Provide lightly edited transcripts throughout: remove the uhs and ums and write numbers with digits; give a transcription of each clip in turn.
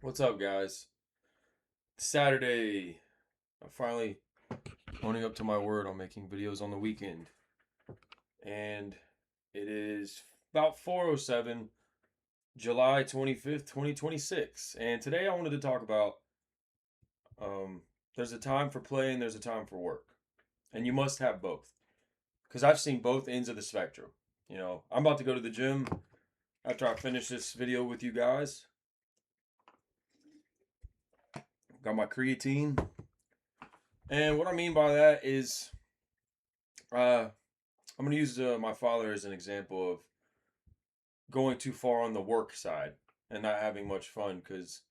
What's up, guys? Saturday. I'm finally owning up to my word on making videos on the weekend. And it is about 4:07, July 25th, 2026. And today I wanted to talk about um, there's a time for play and there's a time for work. And you must have both. Because I've seen both ends of the spectrum. I'm about to go to the gym after I finish this video with you guys. Got my creatine. And what I mean by that is I'm going to use my father as an example of going too far on the work side and not having much fun because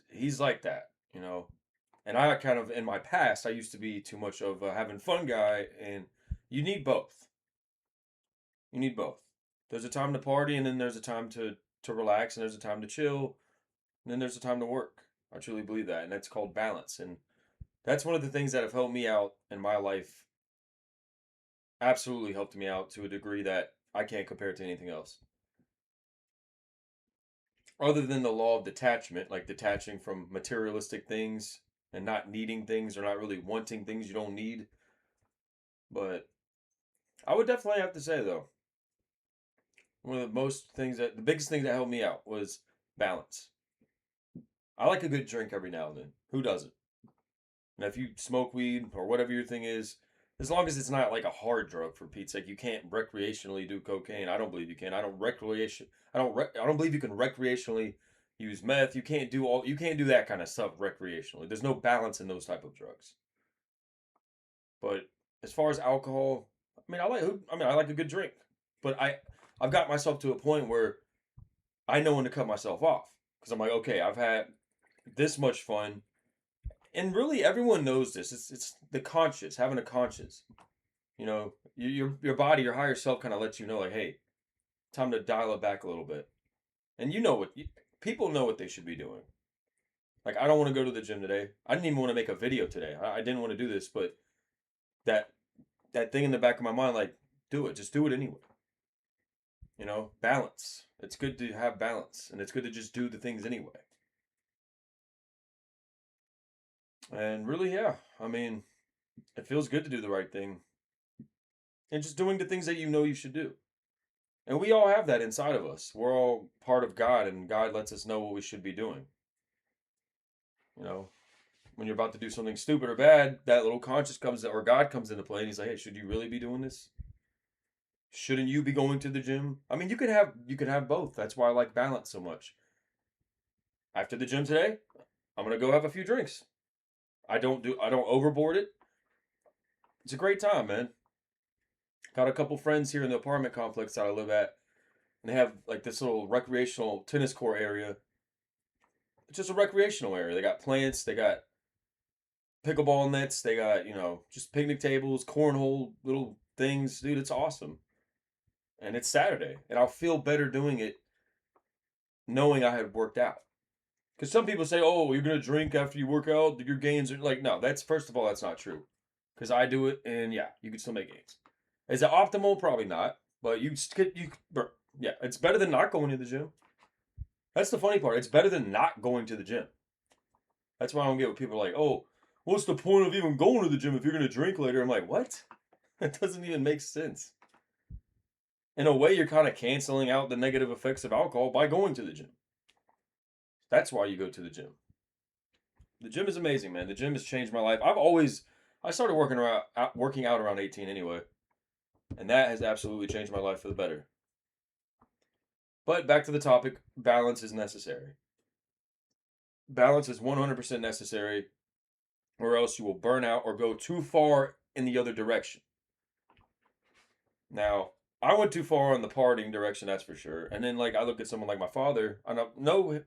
he's like that. And I kind of in my past I used to be too much of a having fun guy, and you need both. You need both. There's a time to party, and then there's a time to relax, and there's a time to chill, and then there's a time to work. I truly believe that, and that's called balance. And that's one of the things that have helped me out in my life. Absolutely helped me out to a degree that I can't compare to anything else other than the law of detachment, like detaching from materialistic things and not needing things or not really wanting things you don't need. But I would definitely have to say, though, one of the biggest things that helped me out was balance. I like a good drink every now and then. Who doesn't? And if you smoke weed or whatever your thing is, as long as it's not like a hard drug, for Pete's sake, you can't recreationally do cocaine. I don't believe you can. I don't believe you can recreationally use meth. You can't do that kind of stuff recreationally. There's no balance in those type of drugs. But as far as alcohol, I like a good drink. But I've got myself to a point where I know when to cut myself off because I'm like, okay, I've had this much fun, and really everyone knows this. It's the conscious, having a conscience. Your body, your higher self, kind of lets you know, like, hey, time to dial it back a little bit. And people know what they should be doing. Like, I don't want to go to the gym today. I didn't even want to make a video today. I didn't want to do this, but that that thing in the back of my mind, like, do it. Just do it anyway. Balance. It's good to have balance, and it's good to just do the things anyway. And really, yeah, it feels good to do the right thing and just doing the things that you know you should do. And we all have that inside of us. We're all part of God, and God lets us know what we should be doing. You know, when you're about to do something stupid or bad, that little conscious or God comes into play, and He's like, "Hey, should you really be doing this? Shouldn't you be going to the gym?" You could have both. That's why I like balance so much. After the gym today, I'm gonna go have a few drinks. I don't overboard it. It's a great time, man. Got a couple friends here in the apartment complex that I live at, and they have like this little recreational tennis court area. It's just a recreational area. They got plants, they got pickleball nets, they got, just picnic tables, cornhole little things. Dude, it's awesome. And it's Saturday, and I'll feel better doing it knowing I had worked out. Because some people say, "Oh, you're gonna drink after you work out. Your gains are like." No, that's first of all, that's not true. Because I do it, and yeah, you can still make gains. Is it optimal? Probably not. But yeah, it's better than not going to the gym. That's the funny part. It's better than not going to the gym. That's why I don't get what people are like. "Oh, what's the point of even going to the gym if you're gonna drink later?" I'm like, what? That doesn't even make sense. In a way, you're kind of canceling out the negative effects of alcohol by going to the gym. That's why you go to the gym. The gym is amazing, man. The gym has changed my life. I started working out around 18 anyway, and that has absolutely changed my life for the better. But back to the topic, balance is necessary. Balance is 100% necessary, or else you will burn out or go too far in the other direction. Now, I went too far in the partying direction, that's for sure. And then, like, I look at someone like my father. I know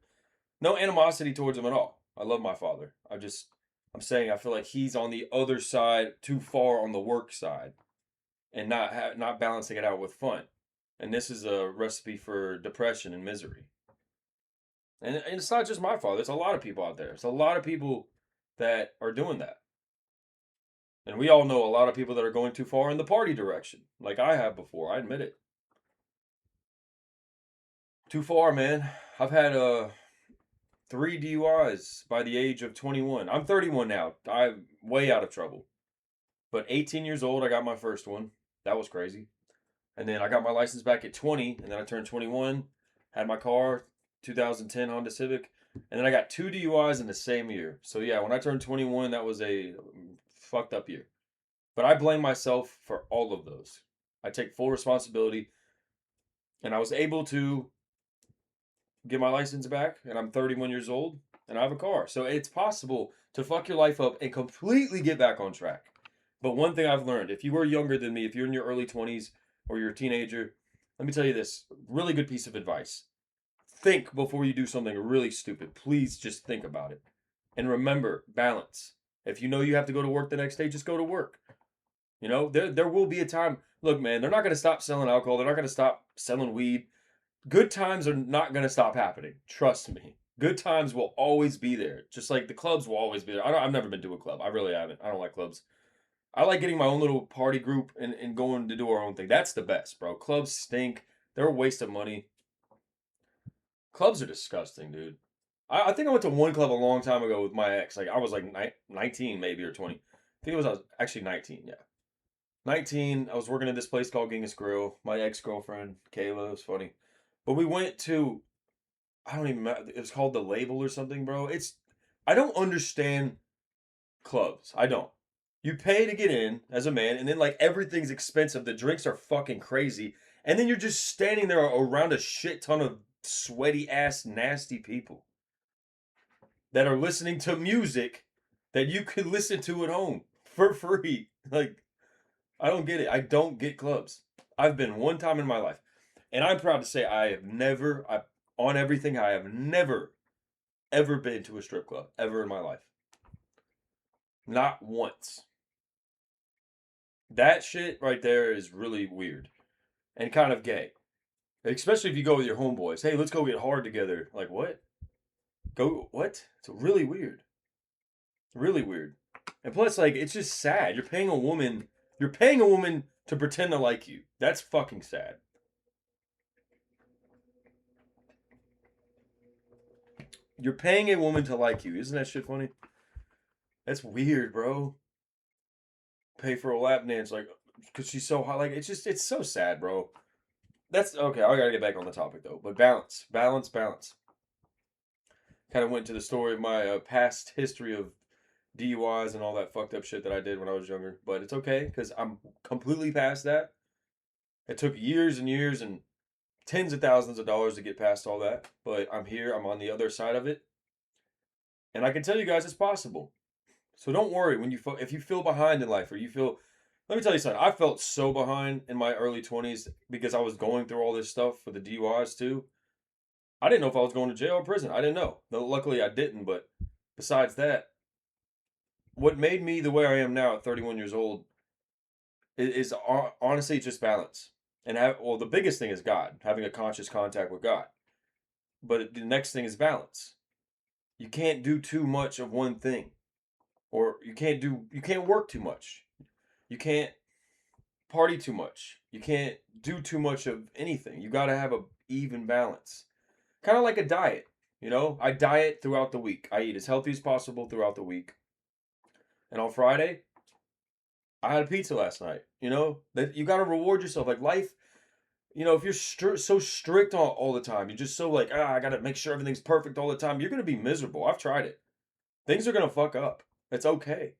no animosity towards him at all. I love my father. I'm saying I feel like he's on the other side, too far on the work side, and not balancing it out with fun. And this is a recipe for depression and misery. And it's not just my father. It's a lot of people out there. It's a lot of people that are doing that. And we all know a lot of people that are going too far in the party direction, like I have before. I admit it. Too far, man. I've had 3 DUIs by the age of 21. I'm 31 now. I'm way out of trouble. But 18 years old, I got my first one. That was crazy. And then I got my license back at 20, and then I turned 21, had my car, 2010 Honda Civic, and then I got 2 DUIs in the same year. So yeah, when I turned 21, that was a fucked up year. But I blame myself for all of those. I take full responsibility, and I was able to get my license back, and I'm 31 years old, and I have a car. So it's possible to fuck your life up and completely get back on track. But one thing I've learned, if you were younger than me, if you're in your early 20s or you're a teenager, let me tell you this really good piece of advice. Think before you do something really stupid. Please just think about it. And remember, balance. If you know you have to go to work the next day, just go to work. You know, there will be a time. Look, man, they're not going to stop selling alcohol. They're not going to stop selling weed. Good times are not going to stop happening. Trust me. Good times will always be there. Just like the clubs will always be there. I've never been to a club. I really haven't. I don't like clubs. I like getting my own little party group and going to do our own thing. That's the best, bro. Clubs stink. They're a waste of money. Clubs are disgusting, dude. I think I went to one club a long time ago with my ex. Like I was like 19 maybe or 20. I think I was actually 19, yeah. 19, I was working at this place called Genghis Grill. My ex-girlfriend, Kayla, it was funny. But we went to, I don't even know, it was called The Label or something, bro. I don't understand clubs. I don't. You pay to get in as a man, and then like everything's expensive. The drinks are fucking crazy. And then you're just standing there around a shit ton of sweaty ass, nasty people that are listening to music that you could listen to at home for free. Like, I don't get it. I don't get clubs. I've been one time in my life. And I'm proud to say on everything, I have never, ever been to a strip club, ever in my life. Not once. That shit right there is really weird and kind of gay. Especially if you go with your homeboys. Hey, let's go get hard together. Like, what? Go, what? It's really weird. Really weird. And plus, like, it's just sad. You're paying a woman to pretend to like you. That's fucking sad. You're paying a woman to like you. Isn't that shit funny? That's weird, bro. Pay for a lap dance, like, because she's so hot. Like, it's so sad, bro. That's okay. I gotta get back on the topic though. But balance, balance, balance. Kind of went to the story of my past history of DUIs and all that fucked up shit that I did when I was younger. But it's okay because I'm completely past that. It took years and years and tens of thousands of dollars to get past all that. But I'm here. I'm on the other side of it, and I can tell you guys it's possible. So don't worry when if you feel behind in life or you feel. Let me tell you something. I felt so behind in my early 20s because I was going through all this stuff for the DUIs too. I didn't know if I was going to jail or prison. I didn't know. No, luckily I didn't. But besides that, what made me the way I am now at 31 years old is honestly just balance. And well, the biggest thing is God, having a conscious contact with God. But the next thing is balance. You can't do too much of one thing, or you can't work too much. You can't party too much. You can't do too much of anything. You got to have a even balance. Kind of like a diet, you know? I diet throughout the week. I eat as healthy as possible throughout the week. And on Friday, I had a pizza last night, you know? That you got to reward yourself. Like life, you know, if you're so strict all the time, you're just so like, I got to make sure everything's perfect all the time, you're going to be miserable. I've tried it. Things are going to fuck up. It's okay.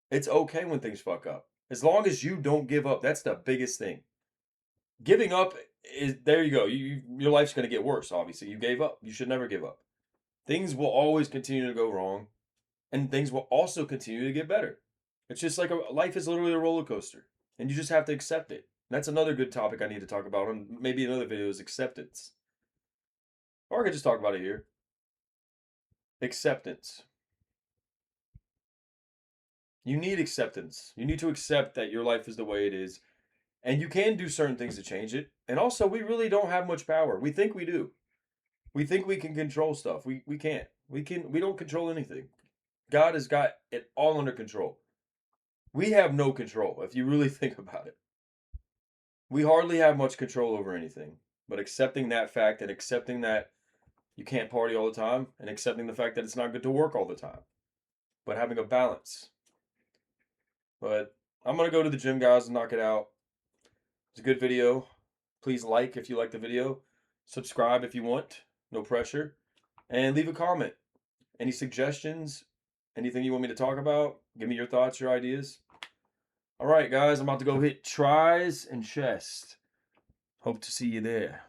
It's okay when things fuck up. As long as you don't give up, that's the biggest thing. Giving up is there you go. Your life's going to get worse, obviously. You gave up. You should never give up. Things will always continue to go wrong, and things will also continue to get better. It's just like life is literally a roller coaster, and you just have to accept it. That's another good topic I need to talk about on maybe another video is acceptance. Or I could just talk about it here. Acceptance. You need acceptance. You need to accept that your life is the way it is. And you can do certain things to change it. And also, we really don't have much power. We think we do. We think we can control stuff. We can't. We don't control anything. God has got it all under control. We have no control if you really think about it. We hardly have much control over anything. But accepting that fact and accepting that you can't party all the time, and accepting the fact that it's not good to work all the time, but having a balance. But I'm going to go to the gym, guys, and knock it out. It's a good video. Please like if you like the video. Subscribe if you want. No pressure. And leave a comment. Any suggestions? Anything you want me to talk about? Give me your thoughts, your ideas. All right, guys, I'm about to go hit tries and chest. Hope to see you there.